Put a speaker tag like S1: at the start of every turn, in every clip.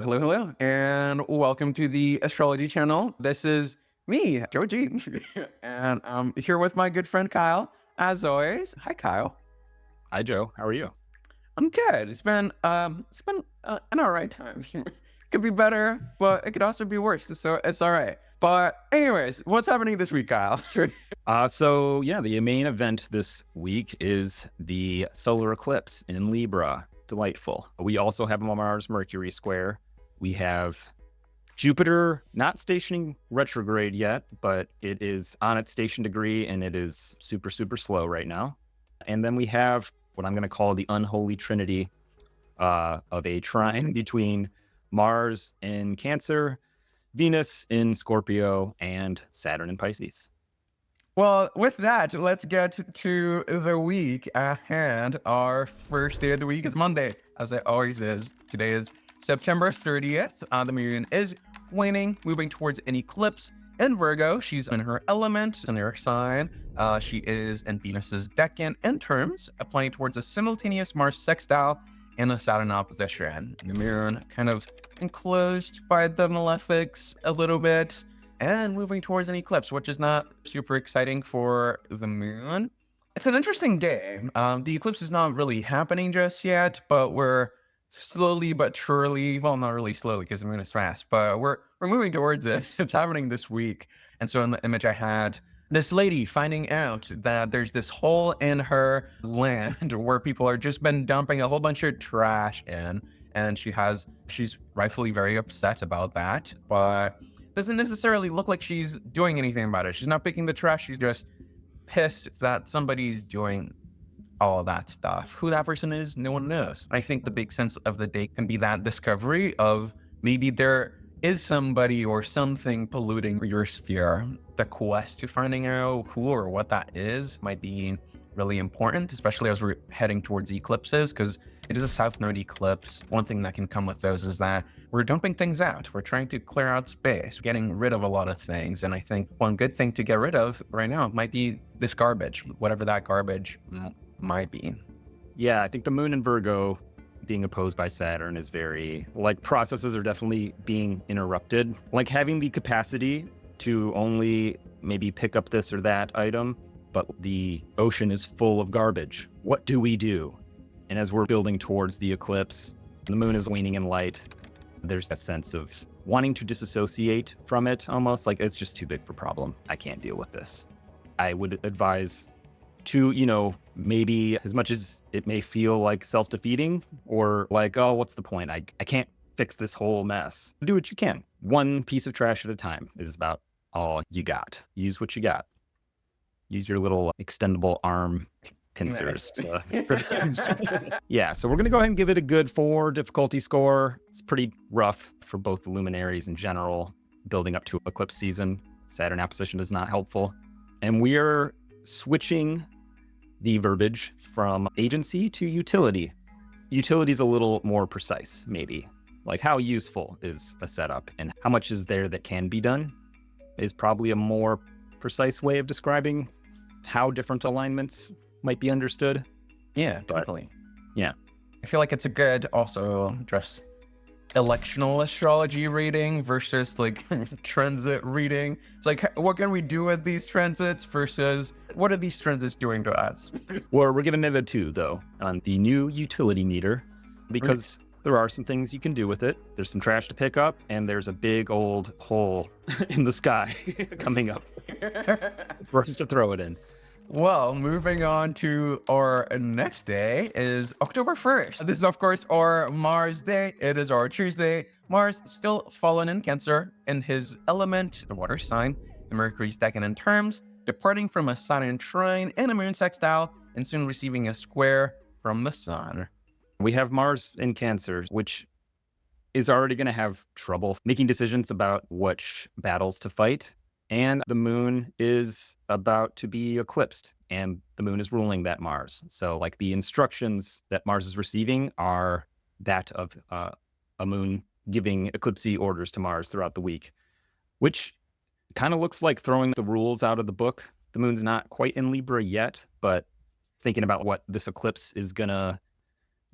S1: Hello, hello, and welcome to the Astrology Channel. This is me, Joji, and I'm here with my good friend Kyle, as always. Hi, Kyle.
S2: Hi, Joe. How are you?
S1: I'm good. It's been an alright time. Could be better, but it could also be worse. So it's all right. But anyways, what's happening this week, Kyle? Sure.
S2: The main event this week is the solar eclipse in Libra. Delightful. We also have a Mars Mercury square. We have Jupiter not stationing retrograde yet, but it is on its station degree and it is super, super slow right now. And then we have what I'm going to call the unholy trinity of a trine between Mars in Cancer, Venus in Scorpio, and Saturn in Pisces.
S1: Well, with that, let's get to the week at hand. Our first day of the week is Monday, as it always is. Today is September 30th. The moon is waning, moving towards an eclipse in Virgo. She's in her element, in her sign. She is in Venus's decan in terms, applying towards a simultaneous Mars sextile and a Saturn opposition. The moon kind of enclosed by the malefics a little bit and moving towards an eclipse, which is not super exciting for the moon. It's an interesting day. The eclipse is not really happening just yet, but we're slowly but surely, well, not really slowly because the moon is fast, but we're moving towards it. It's happening this week. And so in the image I had this lady finding out that there's this hole in her land where people are just been dumping a whole bunch of trash in, and she's rightfully very upset about that, but doesn't necessarily look like she's doing anything about it. She's not picking the trash. She's just pissed that somebody's doing all of that stuff. Who that person is, no one knows. I think the big sense of the day can be that discovery of maybe there is somebody or something polluting your sphere. The quest to finding out who or what that is might be really important, especially as we're heading towards eclipses, because it is a south node eclipse. One thing that can come with those is that we're dumping things out. We're trying to clear out space, getting rid of a lot of things. And I think one good thing to get rid of right now might be this garbage, whatever that garbage might be.
S2: Yeah, I think the moon in Virgo being opposed by Saturn is very, like, processes are definitely being interrupted. Like having the capacity to only maybe pick up this or that item, but the ocean is full of garbage. What do we do? And as we're building towards the eclipse, the moon is waning in light. There's that sense of wanting to disassociate from it, almost like it's just too big for problem. I can't deal with this. I would advise to, maybe as much as it may feel like self-defeating or like, oh, what's the point? I can't fix this whole mess. Do what you can. One piece of trash at a time is about all you got. Use what you got. Use your little extendable arm pincers. Yeah, so we're going to go ahead and give it a good 4 difficulty score. It's pretty rough for both the luminaries in general, building up to eclipse season. Saturn opposition is not helpful. And we are switching the verbiage from agency to utility. Utility is a little more precise, maybe. Like how useful is a setup and how much is there that can be done is probably a more precise way of describing how different alignments might be understood.
S1: Yeah, definitely.
S2: Yeah.
S1: I feel like it's a good also address electional astrology reading versus like transit reading. It's like, what can we do with these transits versus what are these transits doing to us?
S2: Well, we're giving it a 2, though, on the new utility meter, because there are some things you can do with it. There's some trash to pick up, and there's a big old hole in the sky coming up for us to throw it in.
S1: Well, moving on to our next day is October 1st. This is, of course, our Mars day. It is our Tuesday. Mars still fallen in Cancer in his element, the water sign. The Mercury's decan in terms, departing from a Saturn trine and a moon sextile, and soon receiving a square from the sun.
S2: We have Mars in Cancer, which is already going to have trouble making decisions about which battles to fight. And the moon is about to be eclipsed, and the moon is ruling that Mars. So, like, the instructions that Mars is receiving are that of a moon giving eclipsy orders to Mars throughout the week, which kind of looks like throwing the rules out of the book. The moon's not quite in Libra yet, but thinking about what this eclipse is going to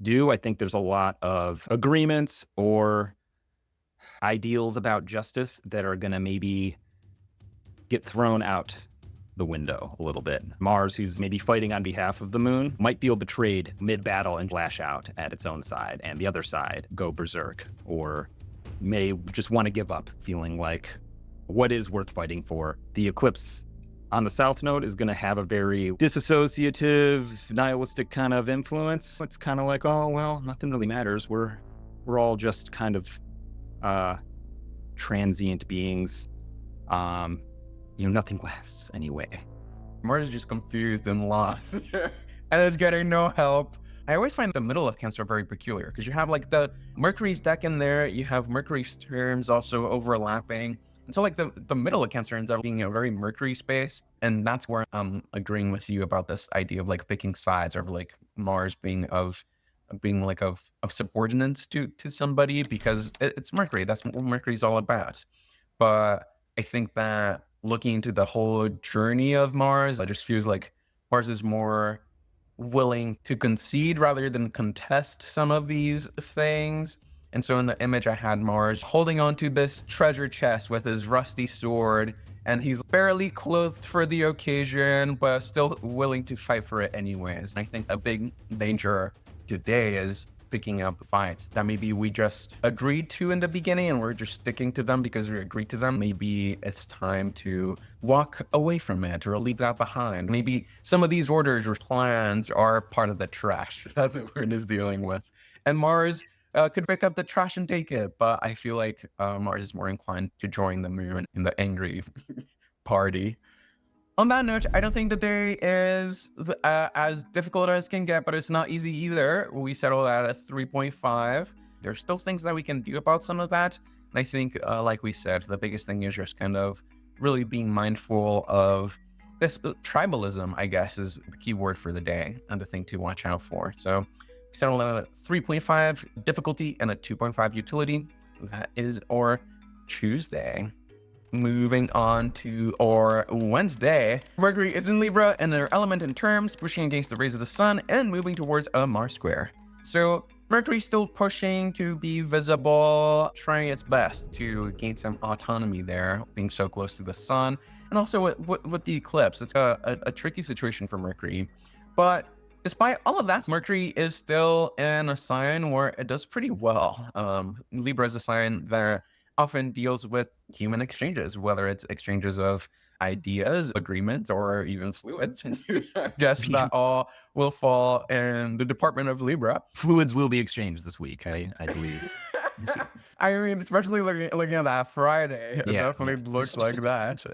S2: do, I think there's a lot of agreements or ideals about justice that are going to maybe get thrown out the window a little bit. Mars, who's maybe fighting on behalf of the moon, might feel betrayed mid-battle and lash out at its own side, and the other side go berserk, or may just want to give up, feeling like what is worth fighting for. The eclipse on the south node is going to have a very disassociative, nihilistic kind of influence. It's kind of like, oh, well, nothing really matters. We're all just kind of transient beings. Nothing lasts anyway.
S1: Mars is just confused and lost and is getting no help. I always find the middle of Cancer very peculiar because you have like the Mercury's deck in there, you have Mercury's terms also overlapping. And so like the middle of Cancer ends up being a very Mercury space. And that's where I'm agreeing with you about this idea of like picking sides, or like Mars being of subordinates to somebody, because it's Mercury. That's what Mercury's all about. But I think that looking into the whole journey of Mars, it just feels like Mars is more willing to concede rather than contest some of these things. And so in the image, I had Mars holding onto this treasure chest with his rusty sword, and he's barely clothed for the occasion, but still willing to fight for it anyways. And I think a big danger today is picking up fights that maybe we just agreed to in the beginning and we're just sticking to them because we agreed to them. Maybe it's time to walk away from it or leave that behind. Maybe some of these orders or plans are part of the trash that the world is dealing with. And Mars could pick up the trash and take it, but I feel like Mars is more inclined to join the moon in the angry party. On that note, I don't think the day is as difficult as can get, but it's not easy either. We settled at a 3.5. There's still things that we can do about some of that. And I think, like we said, the biggest thing is just kind of really being mindful of this tribalism, I guess, is the key word for the day and the thing to watch out for. So we settled at a 3.5 difficulty and a 2.5 utility. That is our Tuesday. Moving on to our Wednesday, Mercury is in Libra and their element in terms, pushing against the rays of the sun and moving towards a Mars square. So Mercury's still pushing to be visible, trying its best to gain some autonomy there, being so close to the sun. And also with the eclipse, it's a tricky situation for Mercury. But despite all of that, Mercury is still in a sign where it does pretty well. Libra is a sign that often deals with human exchanges, whether it's exchanges of ideas, agreements, or even fluids. Guess that all will fall in the department of Libra.
S2: Fluids will be exchanged this week, I believe.
S1: I mean, especially looking at that Friday, it definitely looks like that.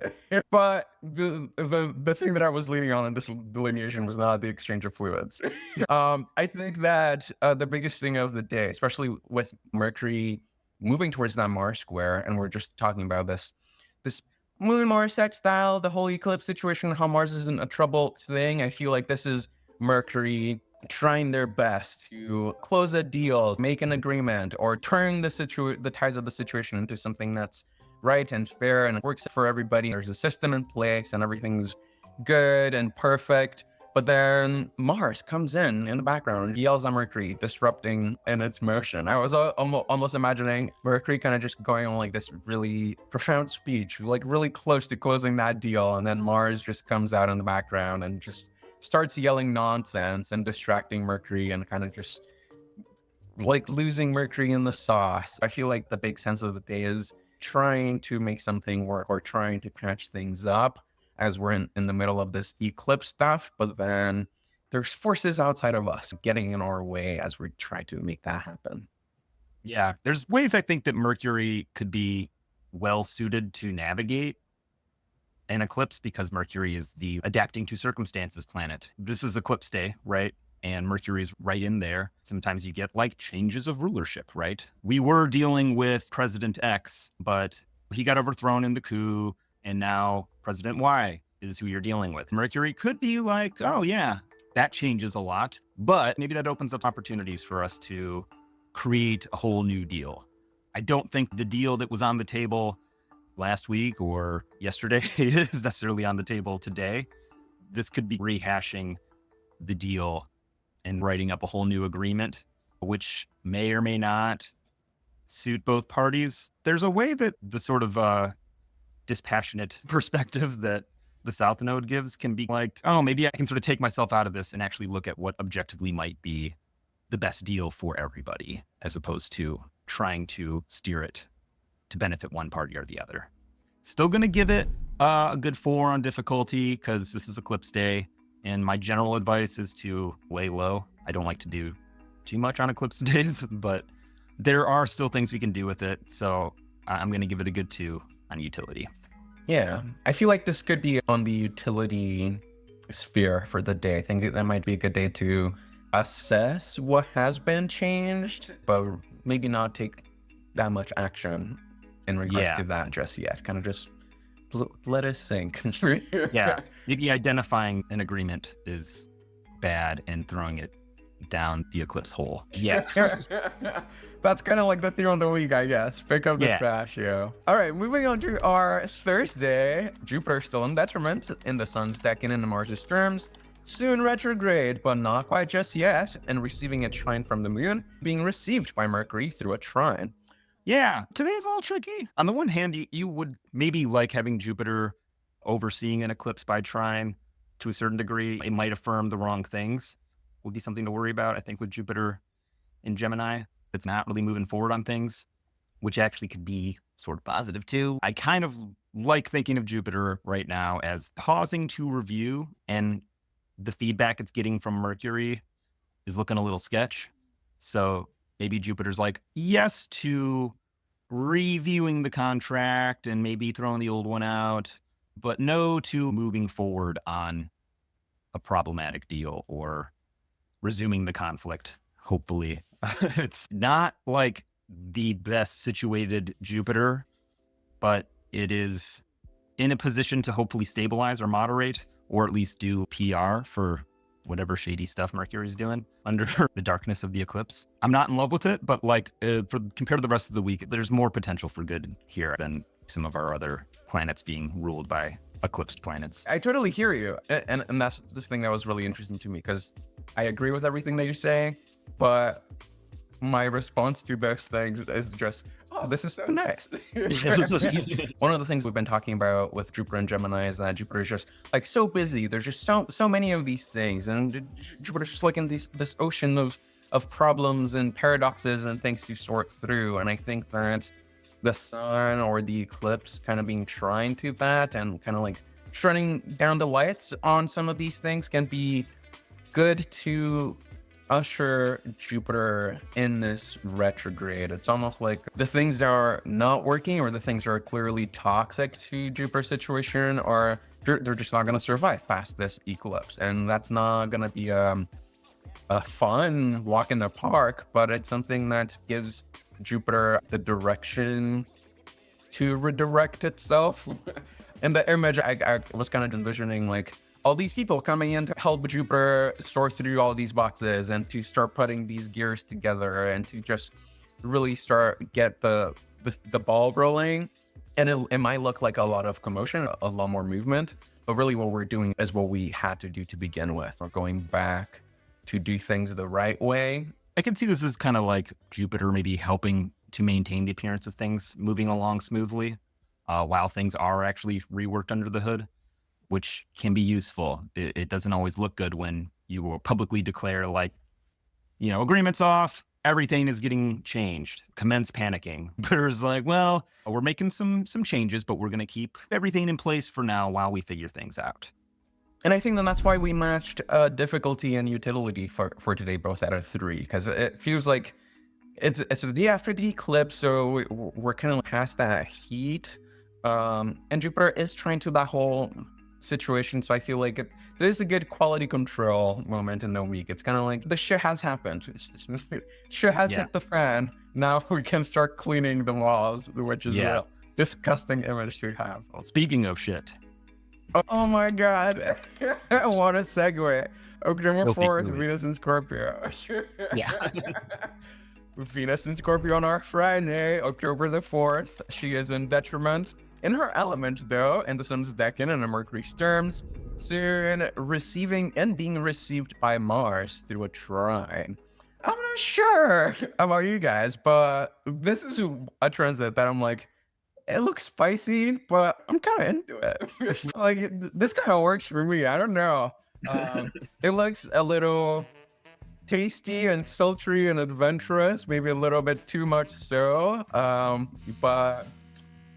S1: But the thing that I was leaning on in this delineation was not the exchange of fluids. I think that the biggest thing of the day, especially with Mercury moving towards that Mars square, and we're just talking about this Moon Mars sextile, the whole eclipse situation, how Mars isn't a trouble thing. I feel like this is Mercury trying their best to close a deal, make an agreement, or turn the ties of the situation into something that's right and fair and works for everybody. There's a system in place and everything's good and perfect. But then Mars comes in the background and yells at Mercury, disrupting in its motion. I was almost imagining Mercury kind of just going on like this really profound speech, like really close to closing that deal. And then Mars just comes out in the background and just starts yelling nonsense and distracting Mercury and kind of just like losing Mercury in the sauce. I feel like the big sense of the day is trying to make something work or trying to patch things up as we're in the middle of this eclipse stuff, but then there's forces outside of us getting in our way as we try to make that happen.
S2: Yeah, there's ways I think that Mercury could be well suited to navigate an eclipse, because Mercury is the adapting to circumstances planet. This is eclipse day, right? And Mercury's right in there. Sometimes you get like changes of rulership, right? We were dealing with President X, but he got overthrown in the coup. And now President Y is who you're dealing with. Mercury could be like, oh yeah, that changes a lot, but maybe that opens up opportunities for us to create a whole new deal. I don't think the deal that was on the table last week or yesterday is necessarily on the table today. This could be rehashing the deal and writing up a whole new agreement, which may or may not suit both parties. There's a way that the sort of dispassionate perspective that the South Node gives can be like, oh, maybe I can sort of take myself out of this and actually look at what objectively might be the best deal for everybody, as opposed to trying to steer it to benefit one party or the other. Still going to give it a good 4 on difficulty because this is eclipse day. And my general advice is to lay low. I don't like to do too much on eclipse days, but there are still things we can do with it. So I'm going to give it a good 2 on utility.
S1: Yeah, I feel like this could be on the utility sphere for the day. I think that might be a good day to assess what has been changed, but maybe not take that much action in regards to that just yet. Kind of just let it sink.
S2: Yeah, maybe identifying an agreement is bad and throwing it down the eclipse hole. Yeah.
S1: That's kind of like the theory on the week, I guess. Pick up the trash, yo. All right, moving on to our Thursday. Jupiter still in detriment in the Sun's decan and Mars' terms. Soon retrograde, but not quite just yet, and receiving a trine from the Moon, being received by Mercury through a trine.
S2: Yeah, today's a little tricky. On the one hand, you would maybe like having Jupiter overseeing an eclipse by trine to a certain degree. It might affirm the wrong things. Would be something to worry about, I think, with Jupiter in Gemini. It's not really moving forward on things, which actually could be sort of positive too. I kind of like thinking of Jupiter right now as pausing to review, and the feedback it's getting from Mercury is looking a little sketch. So maybe Jupiter's like, yes to reviewing the contract and maybe throwing the old one out, but no to moving forward on a problematic deal or resuming the conflict, hopefully. It's not like the best situated Jupiter, but it is in a position to hopefully stabilize or moderate, or at least do PR for whatever shady stuff Mercury's doing under the darkness of the eclipse. I'm not in love with it, but like compared to the rest of the week, there's more potential for good here than some of our other planets being ruled by eclipsed planets.
S1: I totally hear you. And that's the thing that was really interesting to me, because I agree with everything that you're saying, but my response to those things is just, oh, this is so nice. One of the things we've been talking about with Jupiter and Gemini is that Jupiter is just like so busy. There's just so many of these things, and Jupiter's just like in this ocean of problems and paradoxes and things to sort through. And I think that the sun or the eclipse kind of being trying to that and kind of like shutting down the lights on some of these things can be good to usher Jupiter in this retrograde. It's almost like the things that are not working or the things that are clearly toxic to Jupiter's situation, or they're just not going to survive past this eclipse. And that's not going to be a fun walk in the park, but it's something that gives Jupiter the direction to redirect itself. In the image, I was kind of envisioning like all these people coming in to help Jupiter sort through all these boxes and to start putting these gears together and to just really start get the ball rolling. And it might look like a lot of commotion, a lot more movement, but really what we're doing is what we had to do to begin with. We're going back to do things the right way.
S2: I can see this as kind of like Jupiter maybe helping to maintain the appearance of things moving along smoothly while things are actually reworked under the hood, which can be useful. It doesn't always look good when you will publicly declare like, agreement's off, everything is getting changed, commence panicking. Jupiter's like, well, we're making some changes, but we're going to keep everything in place for now while we figure things out.
S1: And I think that's why we matched difficulty and utility for today, both out of 3, because it feels like it's the day after the eclipse, so we're kind of past that heat. And Jupiter is trying to that whole situation, so I feel like there's a good quality control moment in the week. It's kind of like the shit has happened. Shit has hit the fan. Now we can start cleaning the walls, which is a disgusting image to have.
S2: Well, speaking of shit.
S1: Oh my God. What a segue. October 4th,
S2: fluid.
S1: Venus in Scorpio.
S2: Yeah.
S1: Venus in Scorpio on our Friday, October the 4th. She is in detriment in her element, though, in the Sun's decan and a Mercury's terms, soon receiving and being received by Mars through a trine. I'm not sure about you guys, but this is a transit that I'm like, it looks spicy, but I'm kind of into it. Like, this kind of works for me. I don't know. Um, it looks a little tasty and sultry and adventurous, maybe a little bit too much so. But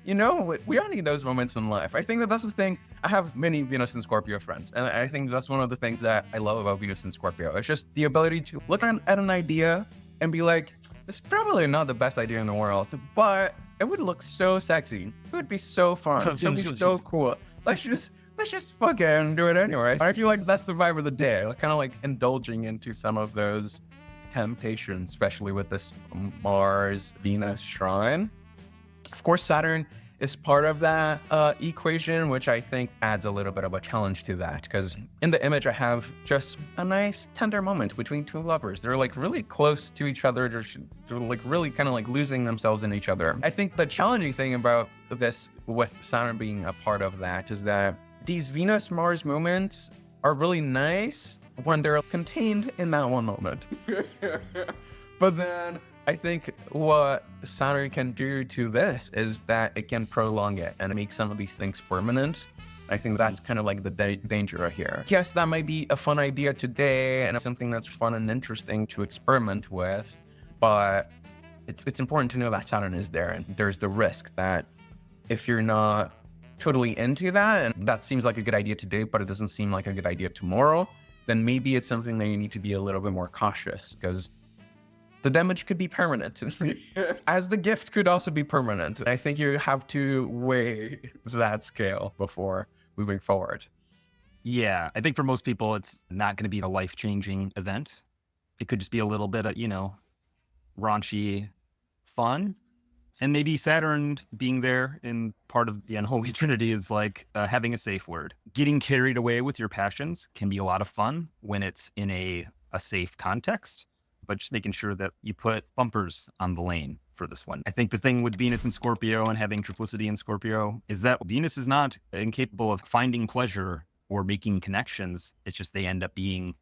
S1: we all need those moments in life. I think that that's the thing. I have many Venus and Scorpio friends, and I think that's one of the things that I love about Venus and Scorpio. It's just the ability to look at an idea and be like, it's probably not the best idea in the world, but it would look so sexy. It would be so fun. It would be so cool. Let's just fucking do it anyway. I feel like that's the vibe of the day. Like, kind of like indulging into some of those temptations, especially with this Mars Venus trine. Of course, Saturn is part of that equation, which I think adds a little bit of a challenge to that. Because in the image, I have just a nice tender moment between two lovers. They're like really close to each other. They're like really kind of like losing themselves in each other. I think the challenging thing about this, with Saturn being a part of that, is that these Venus-Mars moments are really nice when they're contained in that one moment. But then I think what Saturn can do to this is that it can prolong it and make some of these things permanent. I think that's kind of like the danger here. Yes, that might be a fun idea today and something that's fun and interesting to experiment with, but it's important to know that Saturn is there, and there's the risk that if you're not totally into that, and that seems like a good idea today, but it doesn't seem like a good idea tomorrow, then maybe it's something that you need to be a little bit more cautious, because the damage could be permanent, as the gift could also be permanent. I think you have to weigh that scale before moving forward.
S2: Yeah, I think for most people, it's not going to be a life-changing event. It could just be a little bit of, raunchy fun. And maybe Saturn being there in part of the unholy trinity is like having a safe word. Getting carried away with your passions can be a lot of fun when it's in a safe context, but just making sure that you put bumpers on the lane for this one. I think the thing with Venus and Scorpio and having triplicity in Scorpio is that Venus is not incapable of finding pleasure or making connections. It's just they end up being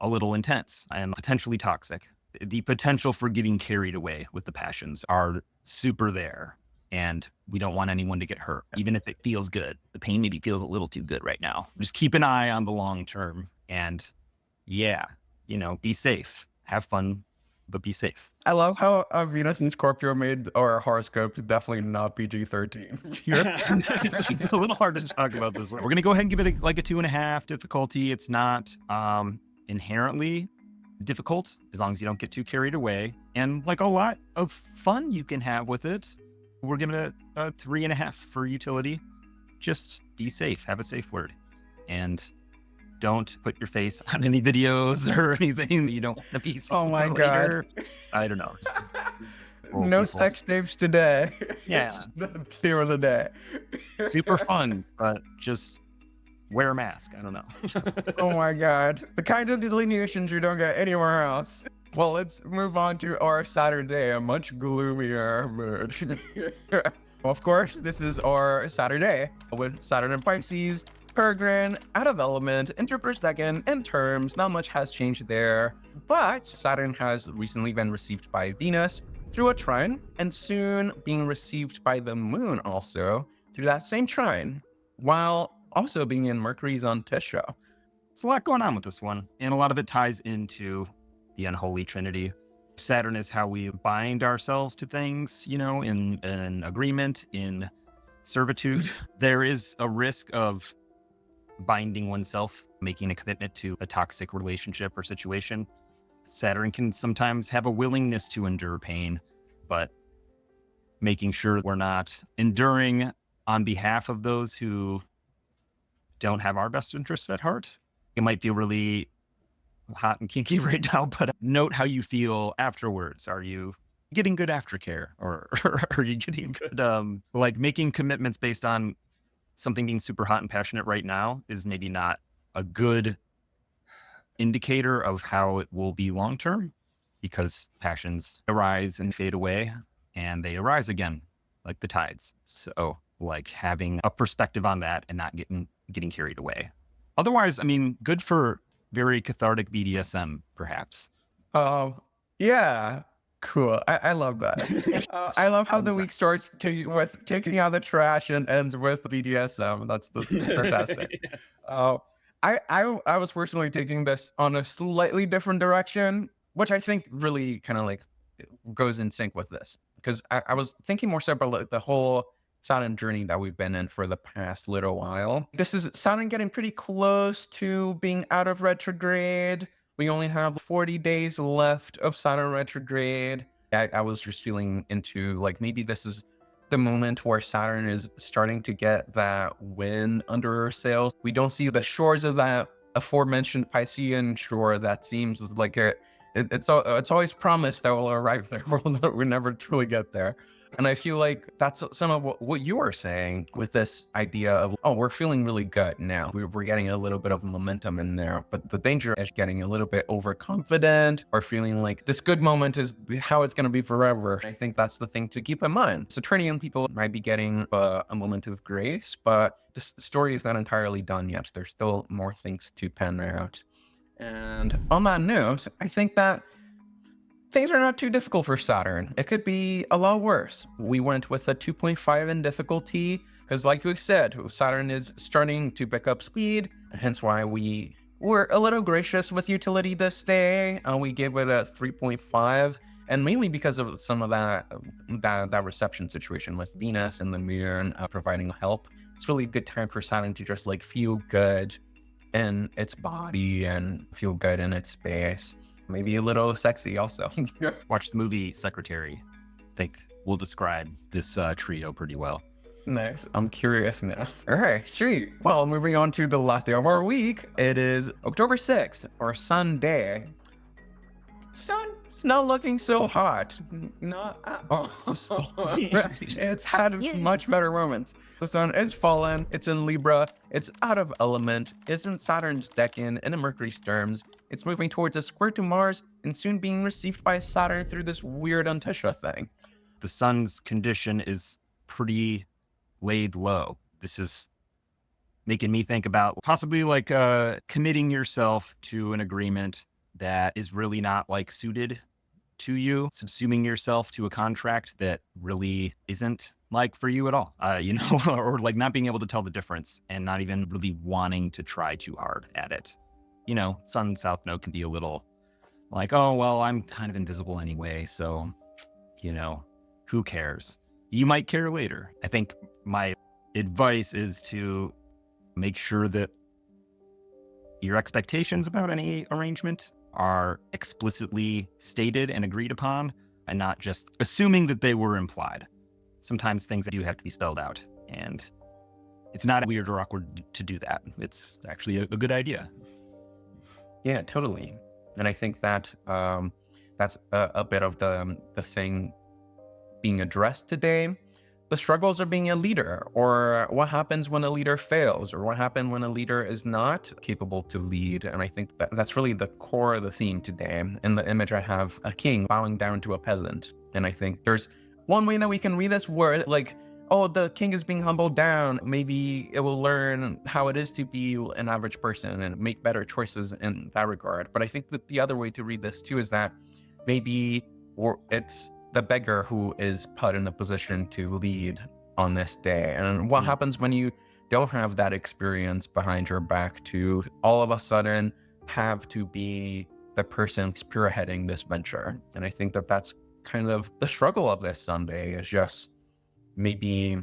S2: a little intense and potentially toxic. The potential for getting carried away with the passions are super there, and we don't want anyone to get hurt, even if it feels good. The pain maybe feels a little too good right now. Just keep an eye on the long term, and be safe, have fun, but be safe.
S1: I love how Venus and Scorpio made our horoscope definitely not PG-13.
S2: It's a little hard to talk about this one. We're going to go ahead and give it a 2.5 difficulty. It's not inherently difficult as long as you don't get too carried away, and like a lot of fun you can have with it. We're giving it a 3.5 for utility. Just be safe, have a safe word, and don't put your face on any videos or anything that you don't want to be seen.
S1: Oh my God.
S2: I don't know.
S1: No sex tapes today.
S2: Yeah.
S1: It's the theme of the day.
S2: Super fun, but just wear a mask. I don't know.
S1: Oh my God. The kind of delineations you don't get anywhere else. Well, let's move on to our Saturday, a much gloomier mood. Of course, this is our Saturday with Saturn in Pisces, Peregrine, out of element, in Jupiter's decan, in terms. Not much has changed there, but Saturn has recently been received by Venus through a trine, and soon being received by the moon also through that same trine, while also being in Mercury's antisho.
S2: There's a lot going on with this one, and a lot of it ties into the unholy trinity. Saturn is how we bind ourselves to things, in an agreement, in servitude. There is a risk of binding oneself, making a commitment to a toxic relationship or situation. Saturn can sometimes have a willingness to endure pain, but making sure we're not enduring on behalf of those who don't have our best interests at heart. It might feel really hot and kinky right now, but note how you feel afterwards. Are you getting good aftercare, or are you getting good, making commitments based on something being super hot and passionate right now is maybe not a good indicator of how it will be long term, because passions arise and fade away, and they arise again like the tides. So having a perspective on that and not getting carried away. Otherwise, good for very cathartic BDSM, perhaps.
S1: Um, yeah, cool. I love that. I love how the week
S2: Congrats.
S1: starts with taking out the trash and ends with BDSM. That's fantastic. Uh, I was personally taking this on a slightly different direction, which I think really kind of like goes in sync with this because I was thinking more so about like, the whole Saturn journey that we've been in for the past little while. This is Saturn getting pretty close to being out of retrograde. We only have 40 days left of Saturn retrograde. I was just feeling into like maybe this is the moment where Saturn is starting to get that wind under her sails. We don't see the shores of that aforementioned Piscean shore that seems like it's always promised that we'll arrive there. We never truly get there. And I feel like that's some of what you were saying with this idea of, oh, we're feeling really good now. We're getting a little bit of momentum in there. But the danger is getting a little bit overconfident or feeling like this good moment is how it's going to be forever. I think that's the thing to keep in mind. Saturnian people might be getting a moment of grace, but the story is not entirely done yet. There's still more things to pen out. And on that note, I think that things are not too difficult for Saturn. It could be a lot worse. We went with a 2.5 in difficulty because, like you said, Saturn is starting to pick up speed, hence why we were a little gracious with utility this day. We gave it a 3.5, and mainly because of some of that reception situation with Venus and the Moon providing help. It's really a good time for Saturn to just like feel good in its body and feel good in its space. Maybe a little sexy also.
S2: Watch the movie Secretary. I think we'll describe this trio pretty well.
S1: Nice. I'm curious now. All right, sweet. Well, moving on to the last day of our week. It is October 6th, or Sunday. Sun's not looking so hot. Not at all. It's had much better moments. The sun is fallen. It's in Libra. It's out of element. It's in Saturn's decan and in Mercury's terms. It's moving towards a square to Mars and soon being received by Saturn through this weird Antisha thing.
S2: The sun's condition is pretty laid low. This is making me think about possibly like committing yourself to an agreement that is really not like suited to you, subsuming yourself to a contract that really isn't like for you at all, or like not being able to tell the difference and not even really wanting to try too hard at it. Sun South Node can be a little like, oh, well, I'm kind of invisible anyway, so, who cares? You might care later. I think my advice is to make sure that your expectations about any arrangement are explicitly stated and agreed upon, and not just assuming that they were implied. Sometimes things do have to be spelled out, and it's not weird or awkward to do that. It's actually a good idea.
S1: Yeah, totally. And I think that that's a bit of the thing being addressed today. The struggles of being a leader, or what happens when a leader fails, or what happens when a leader is not capable to lead. And I think that's really the core of the theme today. In the image, I have a king bowing down to a peasant. And I think there's one way that we can read this word, like, oh, the king is being humbled down. Maybe it will learn how it is to be an average person and make better choices in that regard. But I think that the other way to read this too is that maybe it's the beggar who is put in a position to lead on this day. And what happens when you don't have that experience behind your back to all of a sudden have to be the person spearheading this venture? And I think that that's kind of the struggle of this Sunday, is just maybe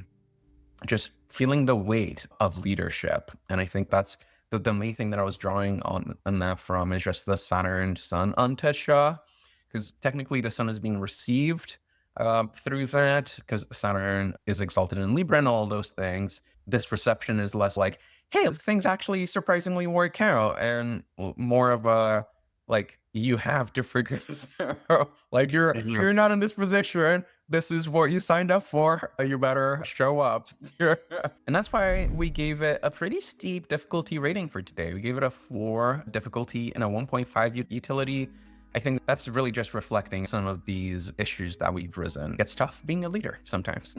S1: just feeling the weight of leadership. And I think that's the main thing that I was drawing on that from, is just the Saturn Sun Antisha, because technically the sun is being received through that, because Saturn is exalted in Libra and all those things. This reception is less like, hey, things actually surprisingly work out, and more of a like, you have to figure this out. Like, you're not in this position. This is what you signed up for. You better show up. And that's why we gave it a pretty steep difficulty rating for today. We gave it a 4 difficulty and a 1.5 utility. I think that's really just reflecting some of these issues that we've risen. It's tough being a leader sometimes.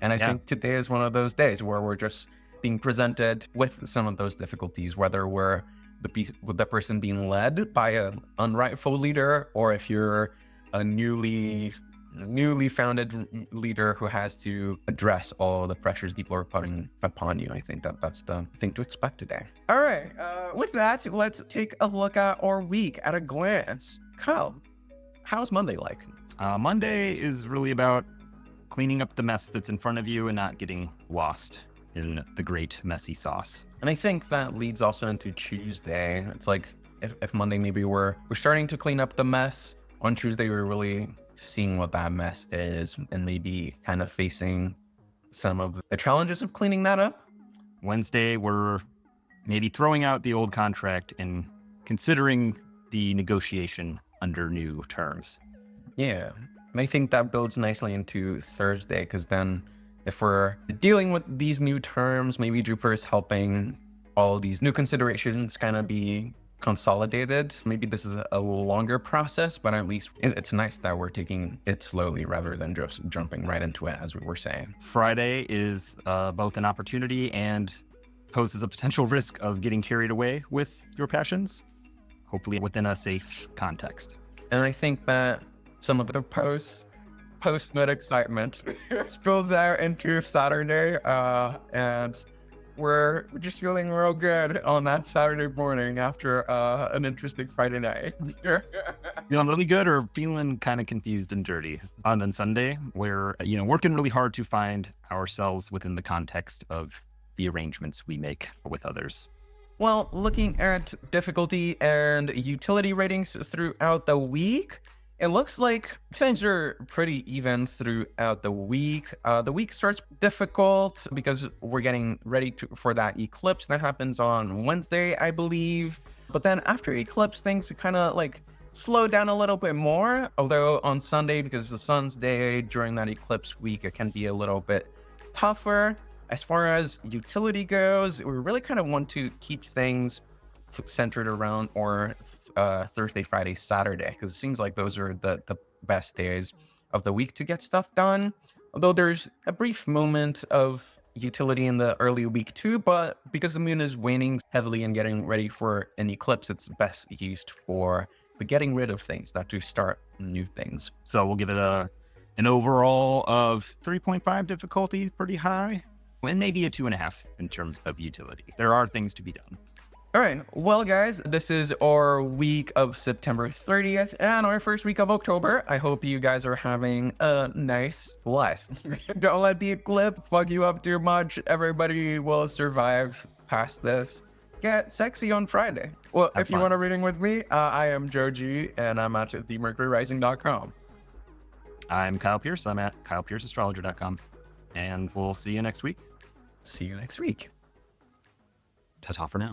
S1: And I think today is one of those days where we're just being presented with some of those difficulties, whether we're with the person being led by an unrightful leader, or if you're a newly founded leader who has to address all the pressures people are putting upon you. I think that's the thing to expect today. All right. With that, let's take a look at our week at a glance. Kyle, how's Monday like?
S2: Monday is really about cleaning up the mess that's in front of you and not getting lost in the great messy sauce.
S1: And I think that leads also into Tuesday. It's like if Monday maybe we're starting to clean up the mess, on Tuesday we're really seeing what that mess is and maybe kind of facing some of the challenges of cleaning that up.
S2: Wednesday, we're maybe throwing out the old contract and considering the negotiation under new terms.
S1: Yeah, and I think that builds nicely into Thursday, because then if we're dealing with these new terms, maybe Jupiter is helping all these new considerations kind of be consolidated. Maybe this is a longer process, but at least it's nice that we're taking it slowly rather than just jumping right into it, as we were saying.
S2: Friday is both an opportunity and poses a potential risk of getting carried away with your passions, hopefully within a safe context.
S1: And I think that some of the post-nut excitement spills out into Saturday, and we're just feeling real good on that Saturday morning after an interesting Friday night.
S2: Feeling really good or feeling kind of confused and dirty. And then Sunday, we're working really hard to find ourselves within the context of the arrangements we make with others.
S1: Well, looking at difficulty and utility ratings throughout the week, it looks like things are pretty even throughout the week. The week starts difficult because we're getting ready for that eclipse that happens on Wednesday, I believe. But then after eclipse, things kind of like slow down a little bit more. Although on Sunday, because it's the sun's day during that eclipse week, it can be a little bit tougher. As far as utility goes, we really kind of want to keep things centered around Thursday, Friday, Saturday, because it seems like those are the best days of the week to get stuff done. Although there's a brief moment of utility in the early week too, but because the moon is waning heavily and getting ready for an eclipse, it's best used for the getting rid of things, not to start new things.
S2: So we'll give it an overall of 3.5 difficulty, pretty high, and maybe a 2.5 in terms of utility. There are things to be done.
S1: All right, well, guys, this is our week of September 30th and our first week of October. I hope you guys are having a nice life. Don't let the eclipse fuck you up too much. Everybody will survive past this. Get sexy on Friday. Well, if you want a reading with me, I am Joe G, and I'm at themercuryrising.com.
S2: I'm Kyle Pierce. I'm at kylepierceastrologer.com. And we'll see you next week.
S1: See you next week.
S2: Ta-ta for now.